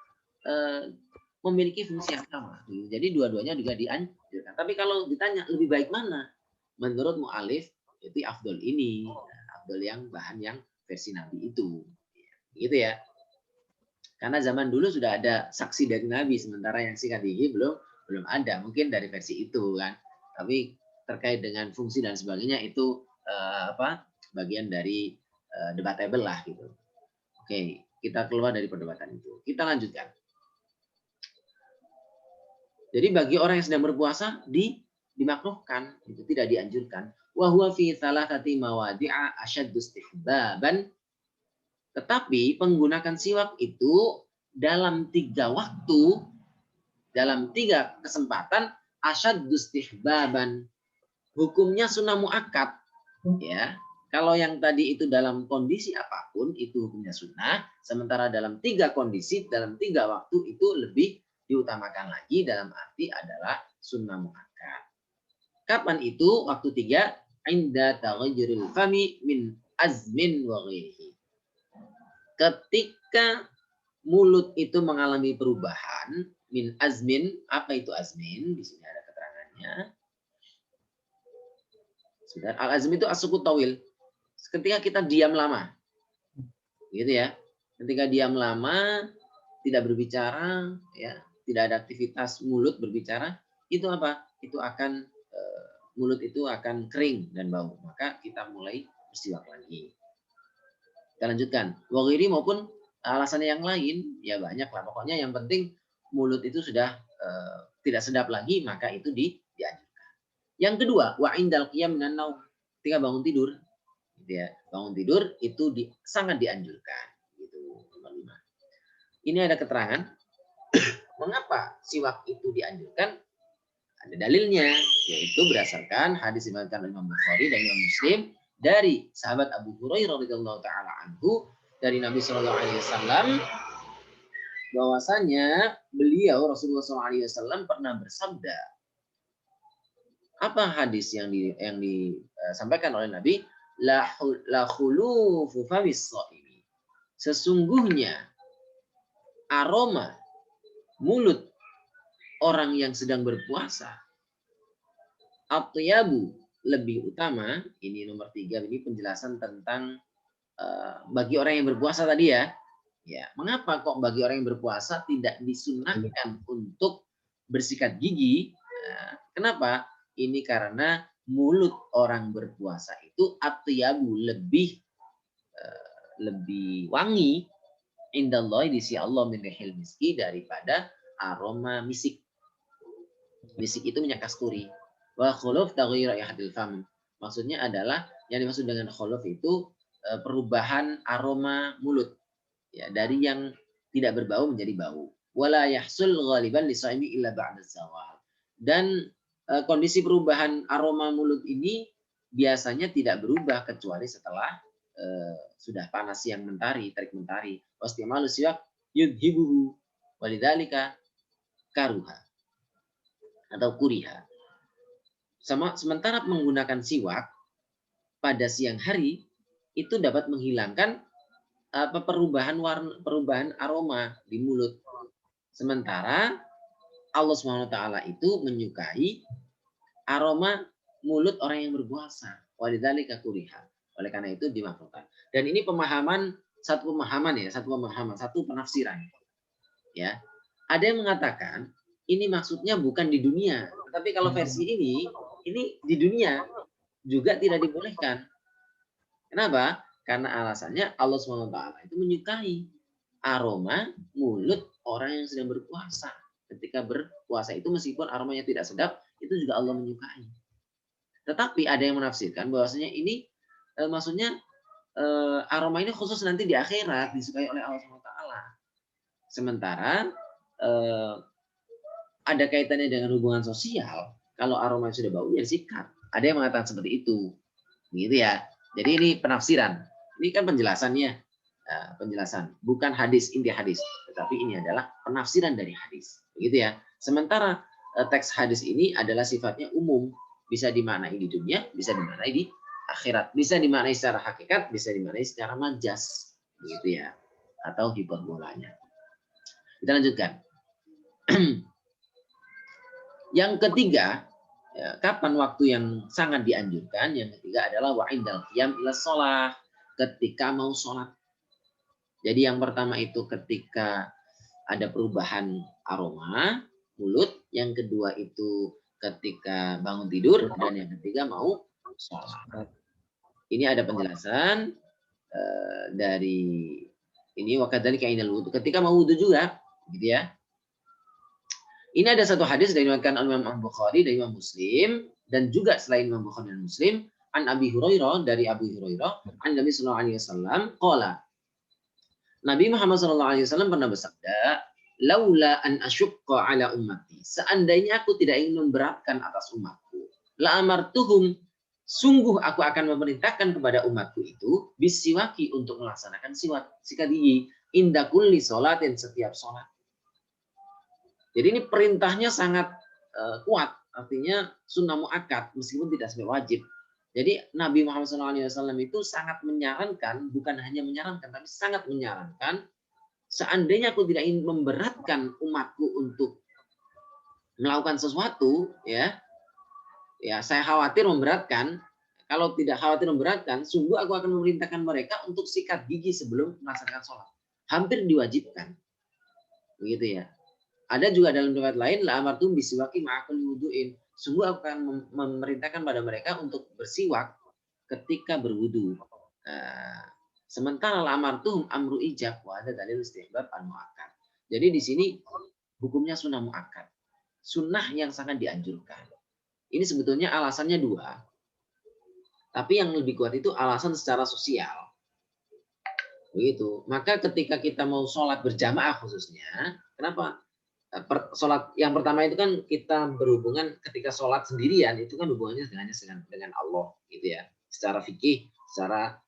memiliki fungsi yang sama. Jadi dua-duanya juga dianjurkan. Tapi kalau ditanya lebih baik mana? Menurut mu'alif, itu afdol ini, afdol yang bahan yang versi Nabi itu, gitu ya. Karena zaman dulu sudah ada saksi dari Nabi, sementara yang sikat gigi belum ada. Mungkin dari versi itu kan. Tapi terkait dengan fungsi dan sebagainya itu bagian dari debatable lah gitu. Oke, kita keluar dari perdebatan itu. Kita lanjutkan. Jadi bagi orang yang sedang berpuasa dimakruhkan, itu tidak dianjurkan. Wa huwa fi thalathati mawadi'a asyaddu istihbaban. Tetapi menggunakan siwak itu dalam 3 waktu, dalam 3 kesempatan asyaddu istihbaban. Hukumnya sunnah muakkad, ya. Kalau yang tadi itu dalam kondisi apapun itu hukumnya sunnah, sementara dalam 3 kondisi, dalam 3 waktu itu lebih diutamakan lagi, dalam arti adalah sunnah muakkad. Kapan itu? Waktu 3, inda taghayyuril fami min azmin wa ghairihi. Ketika mulut itu mengalami perubahan min azmin, apa itu azmin? Di sini ada keterangannya. Al-azm itu as-sukut tawil. Ketika kita diam lama. Gitu ya. Ketika diam lama, tidak berbicara, ya, tidak ada aktivitas mulut berbicara, itu apa? Itu akan mulut itu akan kering dan bau. Maka kita mulai bersiwak lagi. Kita lanjutkan. Waghiri maupun alasannya yang lain, ya banyak lah. Pokoknya yang penting mulut itu sudah tidak sedap lagi, maka itu dianjurkan. Yang kedua, wa indal qiyam minan naum. Ketika bangun tidur, gitu ya. Bangun tidur itu sangat dianjurkan. Gitu, nomor 5. Ini ada keterangan mengapa siwak itu dianjurkan. Ada dalilnya, yaitu berdasarkan hadis diriwayatkan Imam Bukhari dan Imam Muslim dari sahabat Abu Hurairah radhiyallahu taala anhu dari Nabi Shallallahu alaihi wasallam bahwasanya beliau Rasulullah SAW pernah bersabda. Apa hadis yang disampaikan oleh Nabi? La khulufu famis shaimi. Sesungguhnya aroma mulut orang yang sedang berpuasa atyabu lebih utama. Ini nomor 3, ini penjelasan tentang bagi orang yang berpuasa tadi ya. Ya, mengapa kok bagi orang yang berpuasa tidak disunahkan untuk bersikat gigi? Nah, kenapa? Ini karena mulut orang berpuasa itu atyabu lebih wangi indallahi di sisi Allah min rihil miski daripada aroma misik. Misik itu minyak kasturi. Wa khuluf taghyir raihatil fam. Maksudnya adalah yang dimaksud dengan khuluf itu perubahan aroma mulut. Ya, dari yang tidak berbau menjadi bau. Wala yahsul ghaliban lisaimi illa ba'da zawal. Dan kondisi perubahan aroma mulut ini biasanya tidak berubah kecuali setelah sudah panas siang mentari, terik mentari. Wastimalu siwak yudhibuhu walidzalika karuha atau kuriha. Sementara menggunakan siwak pada siang hari itu dapat menghilangkan perubahan aroma di mulut. Sementara Allah SWT itu menyukai aroma mulut orang yang berpuasa. Walidzalika kuriha. Oleh karena itu dimakruhkan. Dan ini satu penafsiran. Ya. Ada yang mengatakan ini maksudnya bukan di dunia, tapi kalau versi ini di dunia juga tidak dibolehkan. Kenapa? Karena alasannya Allah SWT itu menyukai aroma mulut orang yang sedang berpuasa. Ketika berpuasa itu meskipun aromanya tidak sedap, itu juga Allah menyukai. Tetapi ada yang menafsirkan bahwasanya ini maksudnya aroma ini khusus nanti di akhirat disukai oleh Allah SWT. Sementara ada kaitannya dengan hubungan sosial. Kalau aroma sudah bau ya sikat. Ada yang mengatakan seperti itu, gitu ya. Jadi ini penafsiran. Ini kan penjelasannya, penjelasan bukan hadis inti hadis, tetapi ini adalah penafsiran dari hadis, begitu ya. Sementara teks hadis ini adalah sifatnya umum, bisa dimaknai di dunia, bisa dimaknai di akhirat, bisa dimaknai secara hakikat, bisa dimaknai secara majas, begitu ya, atau hiperbolanya. Kita lanjutkan. Yang ketiga, ya, kapan waktu yang sangat dianjurkan? Yang ketiga adalah wa'indal qiyam ila shalah, ketika mau sholat. Jadi yang pertama itu ketika ada perubahan aroma mulut, yang kedua itu ketika bangun tidur, dan yang ketiga mau sholat. Ini ada penjelasan dari ini wakadzalika indal wudu, ketika mau wudu juga, gitu ya. Ini ada satu hadis dari Imam Al-Bukhari dan Imam Muslim, dan juga selain Imam Bukhari dan Muslim, an Abi Hurairah, dari Abu Hurairah, an Nabi sallallahu alaihi wasallam qala, Nabi Muhammad sallallahu alaihi wasallam pernah bersabda, laula an asyqa ala ummati, seandainya aku tidak ingin memberatkan atas umatku, la amartuhum, sungguh aku akan memerintahkan kepada umatku itu bisiwaki, untuk melaksanakan sikat gigi inda kulli sholatin, setiap sholat. Jadi ini perintahnya sangat kuat, artinya sunnah muakkad meskipun tidak sampai wajib. Jadi Nabi Muhammad SAW itu sangat menyarankan, bukan hanya menyarankan, tapi sangat menyarankan, seandainya aku tidak ingin memberatkan umatku untuk melakukan sesuatu, ya saya khawatir memberatkan. Kalau tidak khawatir memberatkan, sungguh aku akan memerintahkan mereka untuk sikat gigi sebelum melaksanakan sholat. Hampir diwajibkan, begitu ya. Ada juga dalam riwayat lain, la amartum bisiwaki ma'akul wudu'in. Sungguh aku akan memerintahkan pada mereka untuk bersiwak ketika berwudu. Sementara la amartum amru ijab, wa ada dalil istihbab al-mu'akkad. Jadi di sini hukumnya sunnah mu'akkad. Sunnah yang sangat dianjurkan. Ini sebetulnya alasannya dua. Tapi yang lebih kuat itu alasan secara sosial. Begitu. Maka ketika kita mau sholat berjamaah khususnya, kenapa? Sholat yang pertama itu kan kita berhubungan ketika sholat sendirian, itu kan hubungannya dengan Allah, gitu ya. Secara fikih, secara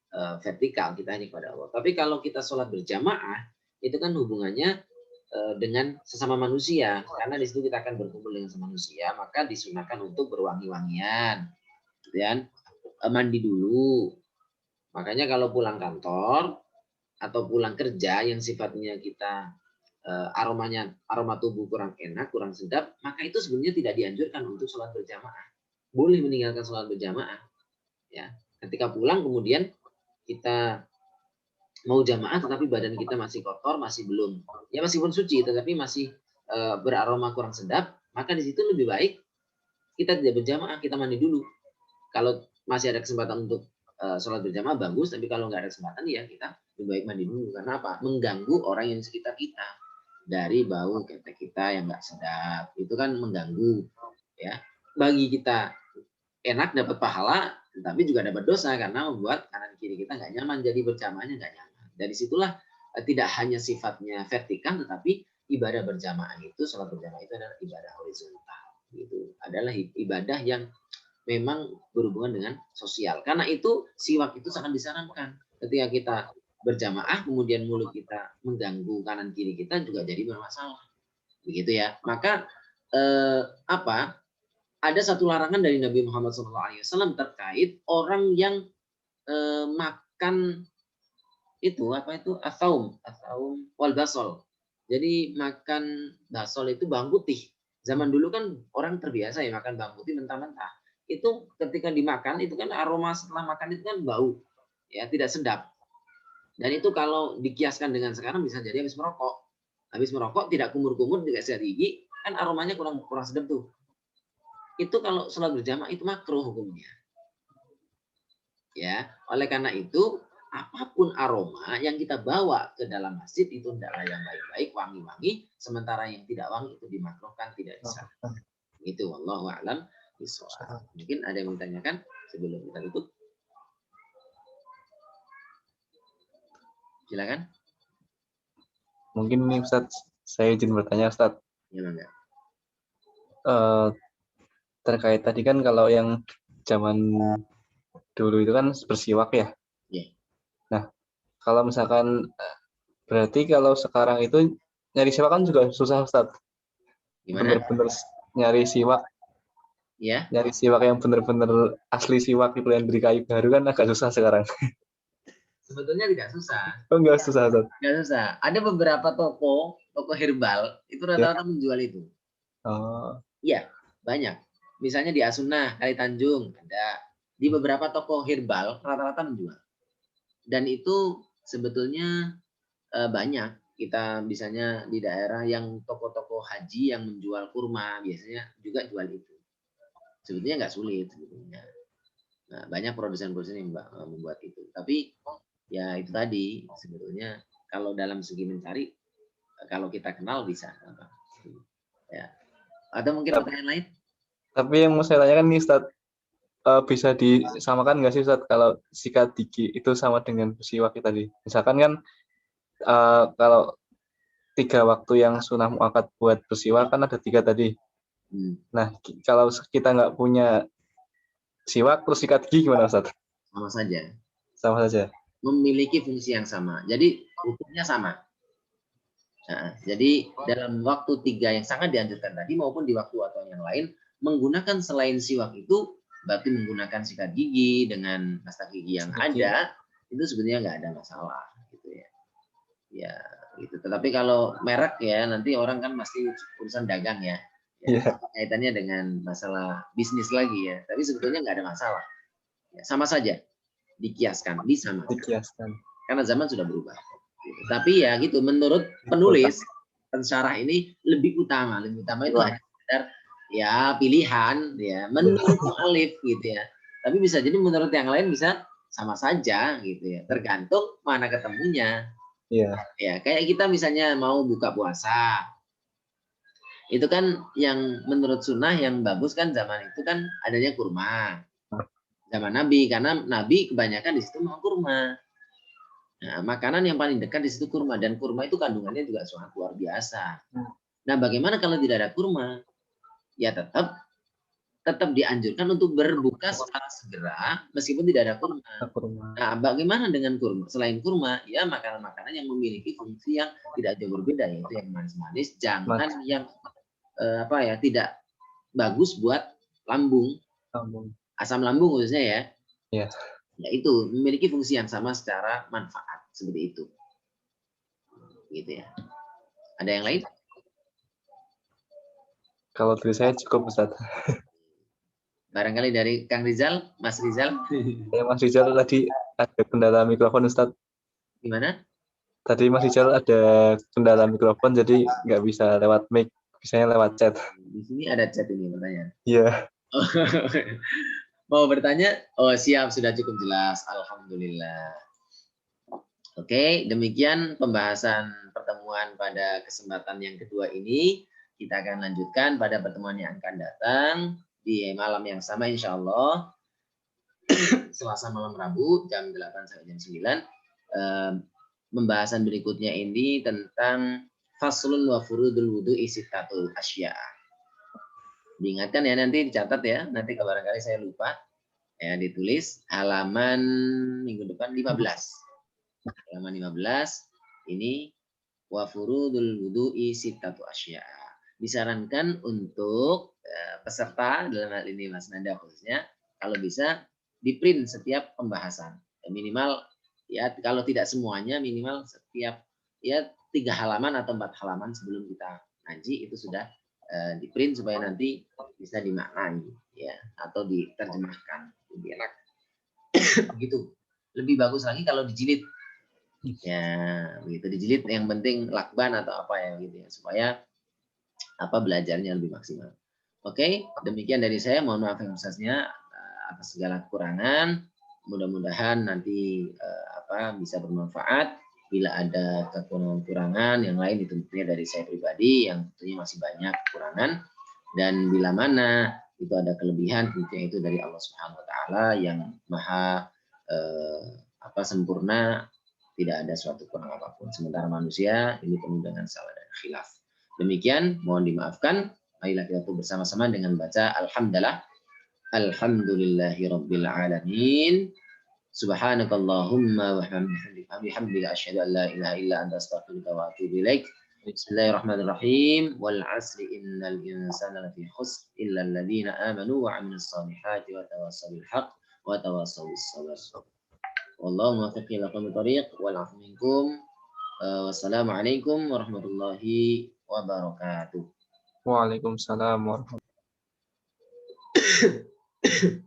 vertikal kita hanya kepada Allah. Tapi kalau kita sholat berjamaah, itu kan hubungannya dengan sesama manusia, karena di situ kita akan berkumpul dengan sesama manusia, maka disunahkan untuk berwangi-wangian, gitu kan? Mandi dulu. Makanya kalau pulang kantor atau pulang kerja yang sifatnya kita aroma tubuh kurang enak, kurang sedap, maka itu sebenarnya tidak dianjurkan untuk sholat berjamaah. Boleh meninggalkan sholat berjamaah. Ya, ketika pulang kemudian kita mau jamaah, tetapi badan kita masih kotor, masih belum, ya meskipun suci, tetapi masih beraroma kurang sedap, maka di situ lebih baik kita tidak berjamaah, kita mandi dulu. Kalau masih ada kesempatan untuk sholat berjamaah bagus, tapi kalau nggak ada kesempatan ya kita lebih baik mandi dulu. Karena apa? Mengganggu orang yang di sekitar kita. Dari bau ketek kita yang nggak sedap, itu kan mengganggu, ya. Bagi kita enak dapat pahala, tapi juga dapat dosa karena membuat kanan kiri kita nggak nyaman, jadi berjamaahnya nggak nyaman. Dari situlah tidak hanya sifatnya vertikal, tetapi ibadah berjamaah itu, sholat berjamaah itu adalah ibadah horizontal, gitu. Adalah ibadah yang memang berhubungan dengan sosial. Karena itu siwak itu sangat disarankan. Ketika kita berjamaah, kemudian mulut kita mengganggu kanan kiri kita, juga jadi bermasalah, begitu ya. Maka ada satu larangan dari Nabi Muhammad SAW terkait orang yang makan itu asaum wal basol. Jadi makan basol itu bawang putih. Zaman dulu kan orang terbiasa ya makan bawang putih mentah-mentah. Itu ketika dimakan itu kan aroma setelah makan itu kan bau, ya tidak sedap. Dan itu kalau dikiaskan dengan sekarang bisa jadi habis merokok. Habis merokok tidak kumur-kumur, tidak sikat gigi, kan aromanya kurang sedap tuh. Itu kalau sholat berjamaah itu makruh hukumnya. Ya, oleh karena itu apapun aroma yang kita bawa ke dalam masjid itu hendaklah yang baik-baik, wangi-wangi, sementara yang tidak wangi itu dimakruhkan, tidak disarankan. Itu wallahu a'lam bishawab. Mungkin ada yang ditanyakan sebelum kita tutup. Silakan. Mungkin nih Ustaz, saya izin bertanya Ustaz. Ya, enggak. Terkait tadi kan kalau yang zaman dulu itu kan bersiwak ya. Yeah. Nah, kalau misalkan berarti kalau sekarang itu nyari siwak kan juga susah Ustaz. Gimana? Bener-bener nyari siwak. Ya. Nyari siwak yang bener-bener asli siwak itu yang dari kayu baru kan agak susah sekarang. Sebetulnya tidak susah. Oh, enggak susah Ustaz. Enggak susah. Ada beberapa toko herbal itu rata-rata menjual itu. Oh. Iya, banyak. Misalnya di Asuna, Kali Tanjung ada. Di beberapa toko herbal rata-rata menjual. Dan itu sebetulnya banyak. Kita misalnya di daerah yang toko-toko haji yang menjual kurma biasanya juga jual itu. Sebetulnya nggak sulit sebetulnya. Nah, banyak produsen-produsen yang membuat itu. Tapi ya itu tadi sebetulnya kalau dalam segi mencari, kalau kita kenal bisa. Ya. Atau mungkin Tapi, pertanyaan lain? tapi yang mau saya tanyakan nih Ustaz, bisa disamakan nggak sih Ustaz kalau sikat gigi itu sama dengan bersiwak tadi? Misalkan kan kalau 3 waktu yang sunah muakkad buat bersiwak kan ada 3 tadi. Nah, kalau kita nggak punya siwak terus sikat gigi gimana Ustaz? Sama saja. Sama saja. Memiliki fungsi yang sama. Jadi hukumnya sama. Nah, jadi dalam waktu 3 yang sangat dianjurkan tadi maupun di waktu yang lain, menggunakan selain siwak itu berarti menggunakan sikat gigi dengan pasta gigi yang ada, itu sebenarnya nggak ada masalah gitu ya. Ya, gitu. Tetapi kalau merek ya nanti orang kan pasti urusan dagang ya. Kaitannya dengan masalah bisnis lagi ya. Tapi sebetulnya nggak ada masalah. Ya, sama saja dikiaskan, disamakan. Dikiaskan. Karena zaman sudah berubah. Gitu. Tapi ya gitu, menurut penulis pensyarah ini lebih utama itu hanya sekedar ya pilihan ya menurut mu'allif gitu ya. Tapi bisa jadi menurut yang lain bisa sama saja gitu ya. Tergantung mana ketemunya. Iya. Ya, kayak kita misalnya mau buka puasa. Itu kan yang menurut sunnah yang bagus kan zaman itu kan adanya kurma. Zaman Nabi, karena Nabi kebanyakan di situ mau kurma. Nah, makanan yang paling dekat di situ kurma, dan kurma itu kandungannya juga sangat luar biasa. Nah, bagaimana kalau tidak ada kurma? Ya tetap dianjurkan untuk berbuka secara segera meskipun tidak ada kurma. Nah, bagaimana dengan kurma? Selain kurma, ya makanan-makanan yang memiliki fungsi yang tidak jauh berbeda, yaitu yang manis-manis, jangan yang tidak bagus buat lambung. Asam lambung khususnya ya. Iya. Ya itu memiliki fungsi yang sama secara manfaat seperti itu. Gitu ya. Ada yang lain? Kalau dari saya cukup Ustaz. Barangkali dari Kang Rizal, Mas Rizal. Ya, Mas Rizal tadi ada kendala mikrofon Ustaz. Gimana? Tadi Mas Rizal ada kendala mikrofon jadi nggak bisa lewat mic, bisanya lewat chat. Di sini ada chat ini pertanyaan. Iya. Mau bertanya? Oh siap, sudah cukup jelas. Alhamdulillah. Oke, demikian pembahasan pertemuan pada kesempatan yang kedua ini. Kita akan lanjutkan pada pertemuan yang akan datang di malam yang sama insya Allah. Selasa malam Rabu jam 8 sampai jam 9. Pembahasan berikutnya ini tentang faslun wa furudul wudu isittatul asya. Diingatkan ya, nanti dicatat ya, nanti barangkali saya lupa ya, ditulis halaman minggu depan 15. Halaman 15 ini wa furudul wudu'i sittatu asya. Disarankan untuk peserta dalam hal ini Mas Nanda khususnya, kalau bisa di print setiap pembahasan. Minimal ya kalau tidak semuanya, minimal setiap ya 3 halaman atau 4 halaman sebelum kita ngaji itu sudah di print supaya nanti bisa dimaknai ya atau diterjemahkan lebih enak. Begitu. Lebih bagus lagi kalau dijilid. Ya, begitu dijilid, yang penting lakban atau apa ya gitu ya, supaya belajarnya lebih maksimal. Oke, demikian dari saya. Mohon maaf yang besarnya atas segala kekurangan. Mudah-mudahan nanti bisa bermanfaat. Bila ada kekurangan yang lain itu tentunya dari saya pribadi yang tentunya masih banyak kekurangan, dan bila mana itu ada kelebihan tentunya itu dari Allah Subhanahu wa taala yang maha sempurna, tidak ada suatu kurang apapun. Sementara manusia ini penuh dengan salah dan khilaf. Demikian, mohon dimaafkan. Marilah kita bersama-sama dengan baca alhamdulillah. Alhamdulillahirabbil alamin. Subhanakallahumma wa bihamdika asyhadu an la ilaha illa anta astaghfiruka wa atubu ilaik. Bismillahirrahmanirrahim. Wal 'asri innal insana lafi khusr illa alladziina aamanu wa 'amilus shalihati wa tawassaw bil haqq wa tawassaw bis sabr. Wallahu muwaffiq ila aqwamit thoriq wal 'afwu minkum. Wassalamualaikum warahmatullahi wabarakatuh. Waalaikumsalam warahmatullahi wabarakatuh.